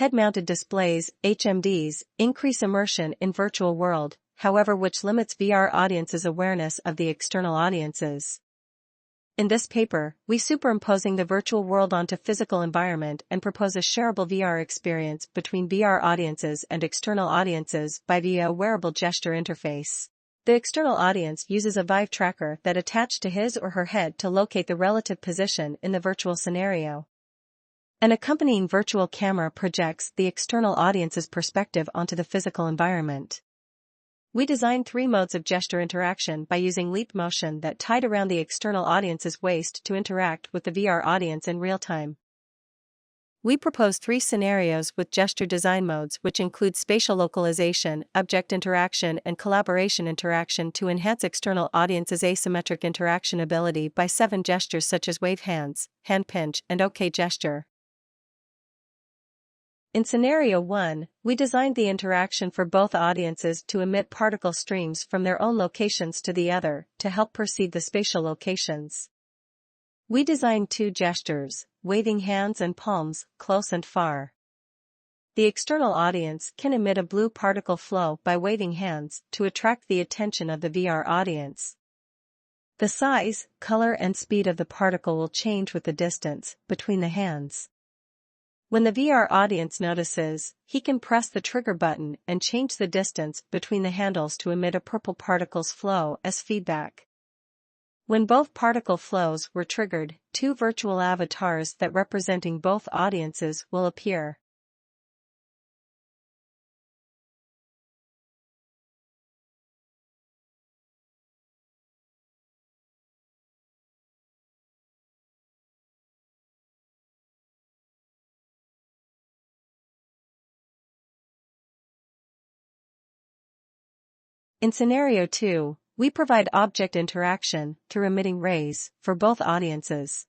head-mounted displays, HMDs, increase immersion in virtual world, however, which limits VR audiences' awareness of the external audiences. In this paper, we superimposing the virtual world onto physical environment and propose a shareable VR experience between VR audiences and external audiences via a wearable gesture interface. The external audience uses a Vive tracker that attached to his or her head to locate the relative position in the virtual scenario. An accompanying virtual camera projects the external audience's perspective onto the physical environment. We designed 3 modes of gesture interaction by using leap motion that tied around the external audience's waist to interact with the VR audience in real time. We propose 3 scenarios with gesture design modes, which include spatial localization, object interaction, and collaboration interaction to enhance external audience's asymmetric interaction ability by 7 gestures such as wave hands, hand pinch, and OK gesture. In Scenario 1, we designed the interaction for both audiences to emit particle streams from their own locations to the other, to help perceive the spatial locations. We designed 2 gestures, waving hands and palms, close and far. The external audience can emit a blue particle flow by waving hands to attract the attention of the VR audience. The size, color, and speed of the particle will change with the distance between the hands. When the VR audience notices, he can press the trigger button and change the distance between the handles to emit a purple particle's flow as feedback. When both particle flows were triggered, 2 virtual avatars that representing both audiences will appear. In Scenario 2, we provide object interaction through emitting rays for both audiences.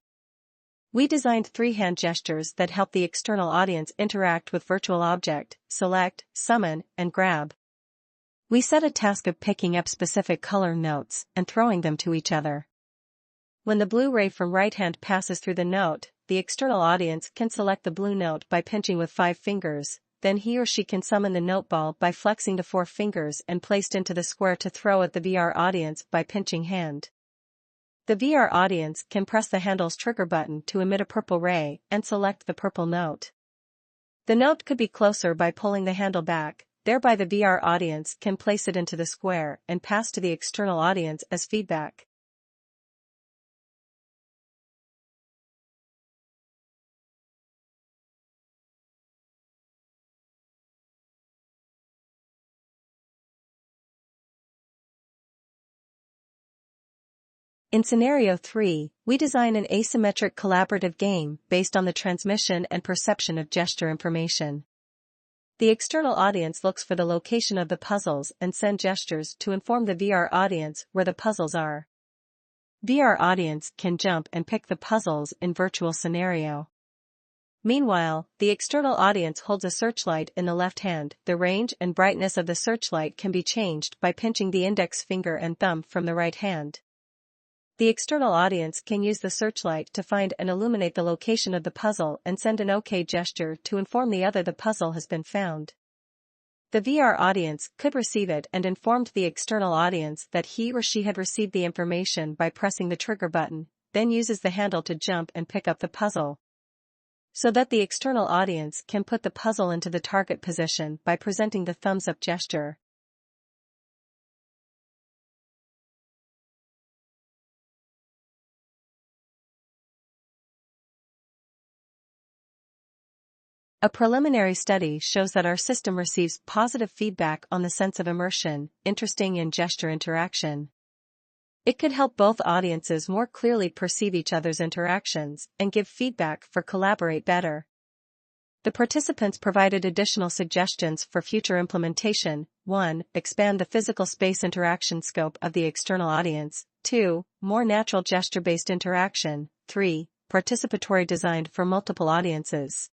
We designed 3 hand gestures that help the external audience interact with virtual object, select, summon, and grab. We set a task of picking up specific color notes and throwing them to each other. When the blue ray from right hand passes through the note, the external audience can select the blue note by pinching with 5 fingers. Then he or she can summon the note ball by flexing to 4 fingers and placed into the square to throw at the VR audience by pinching hand. The VR audience can press the handle's trigger button to emit a purple ray and select the purple note. The note could be closer by pulling the handle back, thereby the VR audience can place it into the square and pass to the external audience as feedback. In Scenario 3, we design an asymmetric collaborative game based on the transmission and perception of gesture information. The external audience looks for the location of the puzzles and send gestures to inform the VR audience where the puzzles are. VR audience can jump and pick the puzzles in virtual scenario. Meanwhile, the external audience holds a searchlight in the left hand. The range and brightness of the searchlight can be changed by pinching the index finger and thumb from the right hand. The external audience can use the searchlight to find and illuminate the location of the puzzle and send an OK gesture to inform the other the puzzle has been found. The VR audience could receive it and informed the external audience that he or she had received the information by pressing the trigger button, then uses the handle to jump and pick up the puzzle. So that the external audience can put the puzzle into the target position by presenting the thumbs up gesture. A preliminary study shows that our system receives positive feedback on the sense of immersion, interesting in gesture interaction. It could help both audiences more clearly perceive each other's interactions and give feedback for collaborate better. The participants provided additional suggestions for future implementation. 1. Expand the physical space interaction scope of the external audience. 2. More natural gesture-based interaction. 3. Participatory designed for multiple audiences.